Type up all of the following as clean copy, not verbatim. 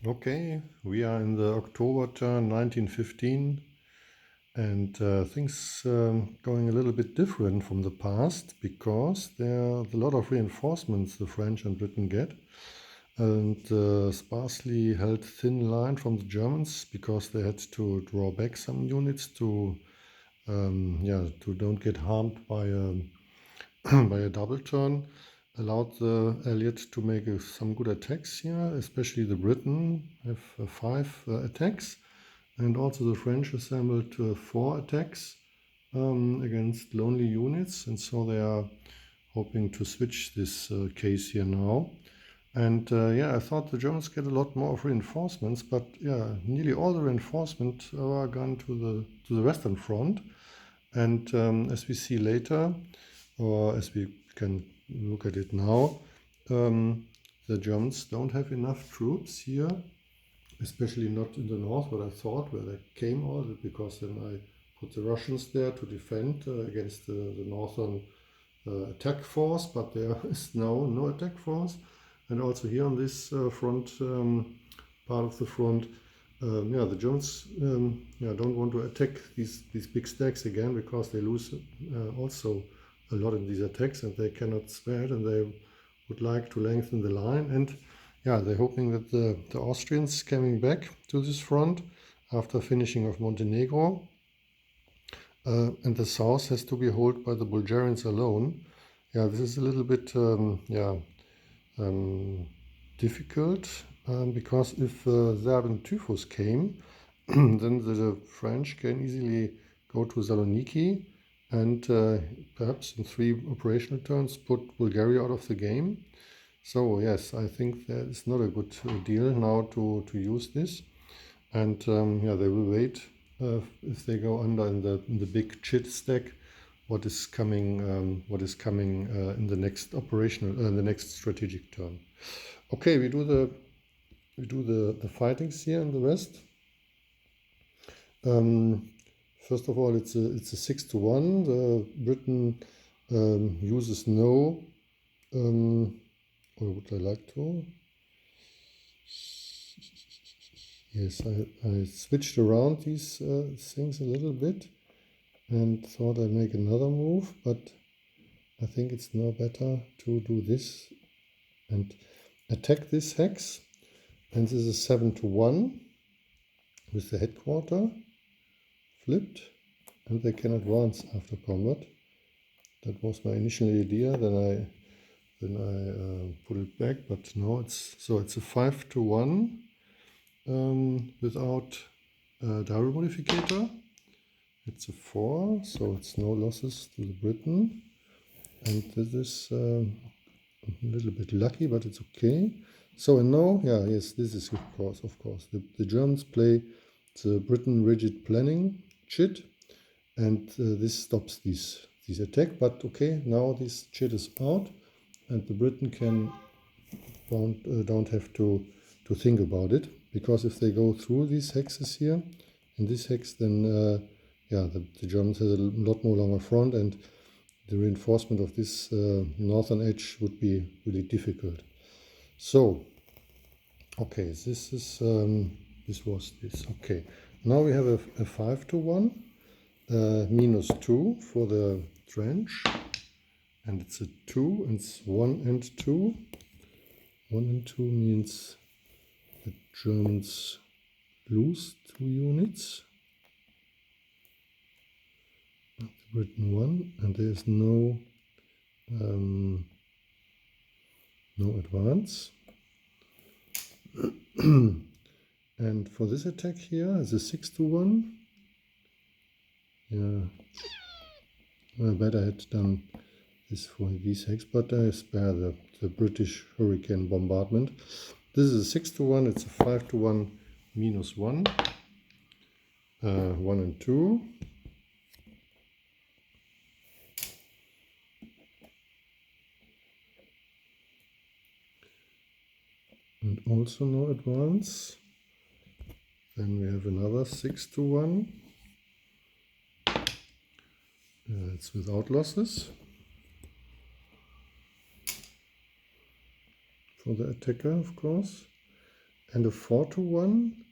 Okay, we are in the October turn 1915, and things going a little bit different from the past because there are a lot of reinforcements the French and Britain get, and sparsely held thin line from the Germans because they had to draw back some units to don't get harmed by by a double turn, allowed the Allied to make some good attacks here, especially the Britain have 5 attacks, and also the French assembled 4 attacks against lonely units, and so they are hoping to switch this case here now. And I thought the Germans get a lot more of reinforcements, but nearly all the reinforcements are gone to the Western Front. And as we see later, or as we can look at it now, the Germans don't have enough troops here, especially not in the north, what I thought, where they came all, because then I put the Russians there to defend against the northern attack force, but there is now no attack force. And also here on this front, part of the front, the Germans don't want to attack these big stacks again, because they lose also a lot in these attacks, and they cannot spare it, and they would like to lengthen the line. And they're hoping that the Austrians coming back to this front after finishing of Montenegro, and the south has to be held by the Bulgarians alone. This is a little bit difficult, because if Serb and Typhus came, then the French can easily go to Saloniki and perhaps in 3 operational turns put Bulgaria out of the game. So yes, I think that is not a good deal now to use this. And they will wait if they go under in the big chit stack, what is coming in the next operational the next strategic turn. Okay, we do the fightings here in the west. First of all, it's a 6-1. The Britain uses no, or would I like to? Yes, I switched around these things a little bit and thought I'd make another move, but I think it's now better to do this and attack this hex. And this is 7-1 with the headquarter flipped, and they can advance after combat. That was my initial idea. Then I put it back, but no, it's a 5-1 without diary modificator. It's a 4, so it's no losses to the Britain, and this is a little bit lucky, but it's okay. So and now, yes, this is of course the Germans play the Britain rigid planning chit, and this stops this attack. But okay, now this chit is out, and the Britain don't have to think about it, because if they go through these hexes here in this hex, then the Germans has a lot more longer front, and the reinforcement of this northern edge would be really difficult. So okay, this was this. Okay, now we have a 5-1 -2 for the trench, and it's a 2, and it's 1 and 2. 1 and 2 means the Germans lose 2 units. Britain 1, and there is no advance. And for this attack here is a 6-1. I bet I had done this for these hex, but I spare the British Hurricane bombardment. This is a 6-1. It's a 5-1 -1. 1 and 2. And also no advance. Then we have another 6-1. It's without losses for the attacker, of course. and a 4-1.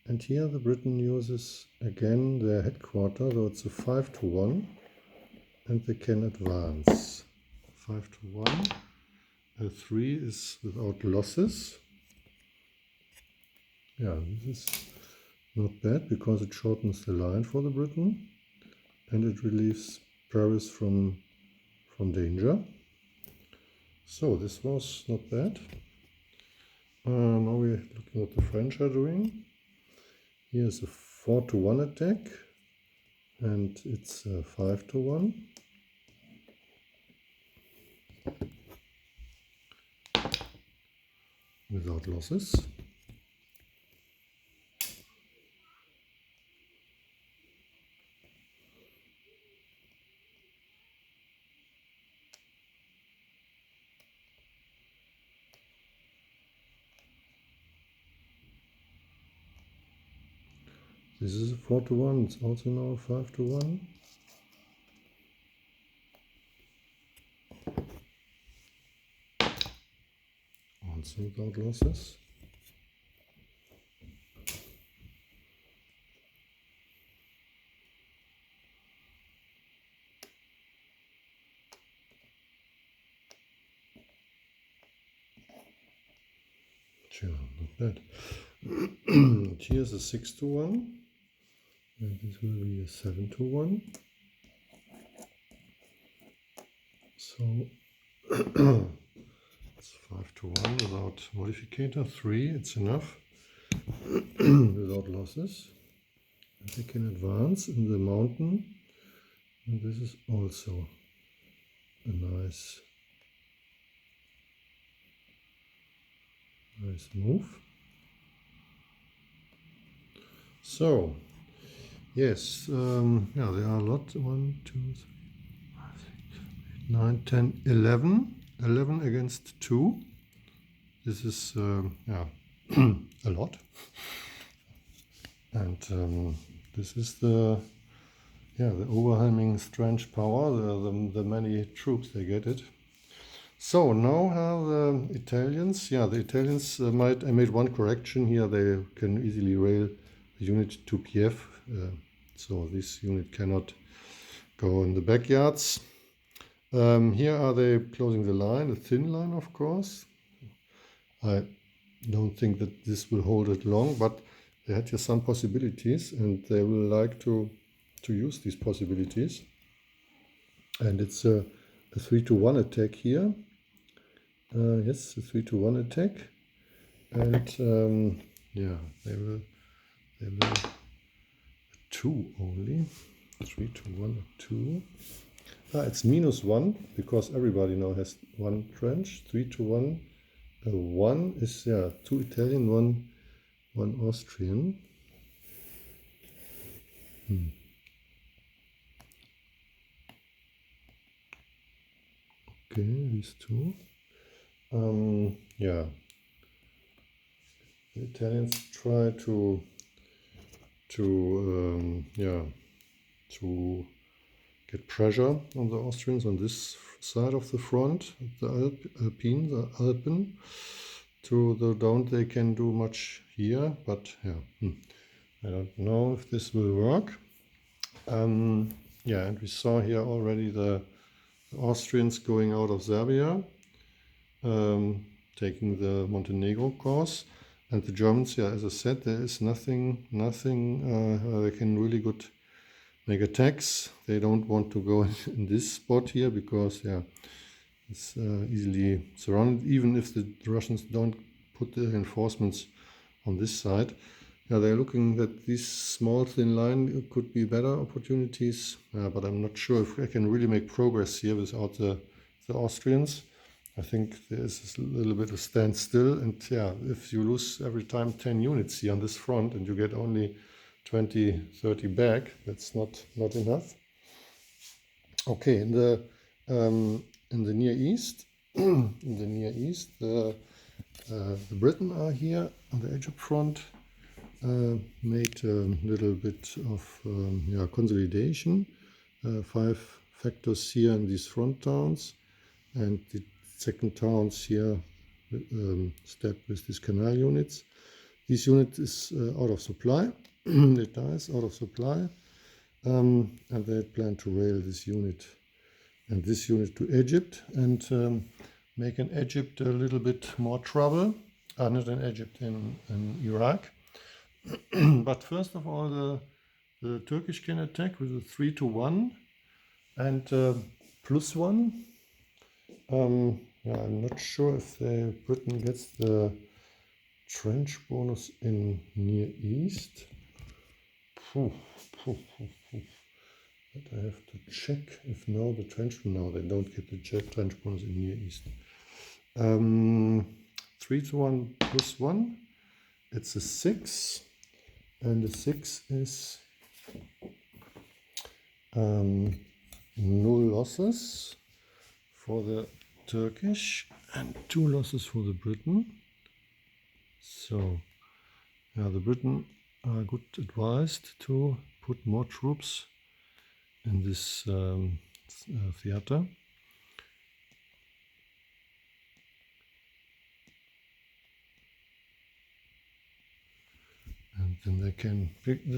And here the Britain uses again their headquarter, so it's a 5-1, and they can advance. 5-1. A 3 is without losses. Yeah, this is not bad because it shortens the line for the Briton and it relieves Paris from danger. So this was not bad. Now we're looking what the French are doing. Here's a 4-1 attack and it's a 5-1. Without losses. This is a 4-1, it's also now a 5-1. Also without losses. Sure, not bad. Here's a 6-1. And this will be a 7-1. So it's 5-1 without modificator. 3, it's enough. Without losses. And they can advance in the mountain. And this is also a nice move. So yes, yeah, there are a lot. 1, 2, 3, 5, 6, 8, 9, 10, 11. 11 against 2. This is yeah, a lot. And this is the overwhelming strange power, the many troops they get it. So now the Italians, I made one correction here. They can easily rail the unit to Kiev, so this unit cannot go in the backyards. Here are they closing the line, a thin line of course. I don't think that this will hold it long, but they had here some possibilities and they will like to use these possibilities. And it's a 3-1 attack here. Yes, a 3-1 attack. And yeah, they will 2 only. 3-1, 2. It's -1 because everybody now has 1 trench. 3-1. 1 is 2 Italian, 1 Austrian. Okay, these 2. Yeah, the Italians try to get pressure on the Austrians on this side of the front, the Alpen. To the don't they can do much here, but yeah, I don't know if this will work. Yeah, and we saw here already the Austrians going out of Serbia, taking the Montenegro course, and the Germans, yeah, as I said, there is nothing they can really good make attacks. They don't want to go in this spot here because yeah, it's easily surrounded, even if the Russians don't put the reinforcements on this side. Yeah, they're looking at this small thin line could be better opportunities, but I'm not sure if I can really make progress here without the Austrians. I think there's a little bit of standstill, and yeah, if you lose every time 10 units here on this front and you get only 20, 30 back, that's not enough. Okay, in the Near East, the Britain are here on the Egypt front. Made a little bit of consolidation. 5 factors here in these front towns, and the second towns here step with these canal units. This unit is out of supply. It dies out of supply, and they plan to rail this unit and this unit to Egypt and make in Egypt a little bit more trouble. Not in Egypt, in Iraq. But first of all, the Turkish can attack with a 3-1 and +1. Yeah, I'm not sure if Britain gets the trench bonus in Near East. But I have to check if now the trench. No, they don't get the trench bonus in Near East. 3-1 +1. It's a 6, and the 6 is null losses for the Turkish and 2 losses for the Briton. So, yeah, the Briton are good advised to put more troops in this theater. And then they can,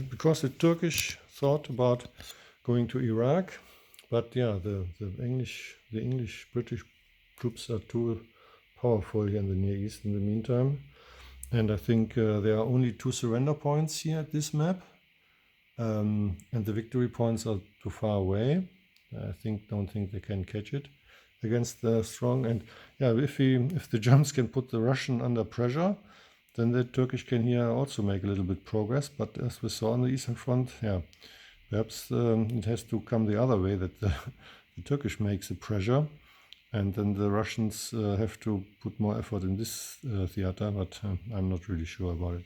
because the Turkish thought about going to Iraq, but yeah, the English British troops are too powerful here in the Near East in the meantime. And I think there are only 2 surrender points here at this map, and the victory points are too far away. I don't think they can catch it against the strong. And yeah, if the Germans can put the Russian under pressure, then the Turkish can here also make a little bit progress. But as we saw on the Eastern Front, yeah, perhaps it has to come the other way, that the Turkish makes the pressure, and then the Russians have to put more effort in this theater, but I'm not really sure about it.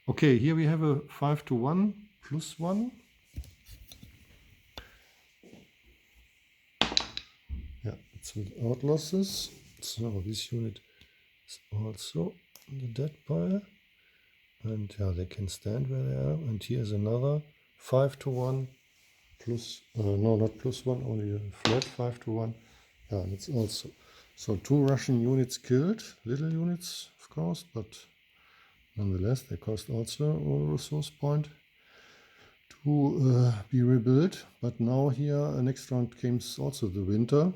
Okay, here we have a 5-1 +1. Yeah, it's without losses. So this unit is also in the dead pile. And yeah, they can stand where they are. And here's another 5-1 no, not +1, only a flat 5-1. Yeah, and it's also, so 2 Russian units killed, little units, of course, but nonetheless, they cost also a resource point to be rebuilt. But now here, next round comes also the winter,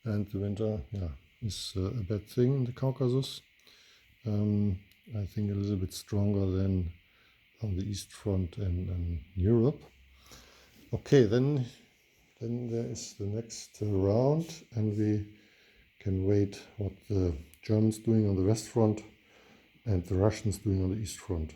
and the winter, yeah, is a bad thing in the Caucasus. I think a little bit stronger than on the East Front and Europe. Okay, then there is the next round, and we can wait what the Germans doing on the West Front and the Russians doing on the East Front.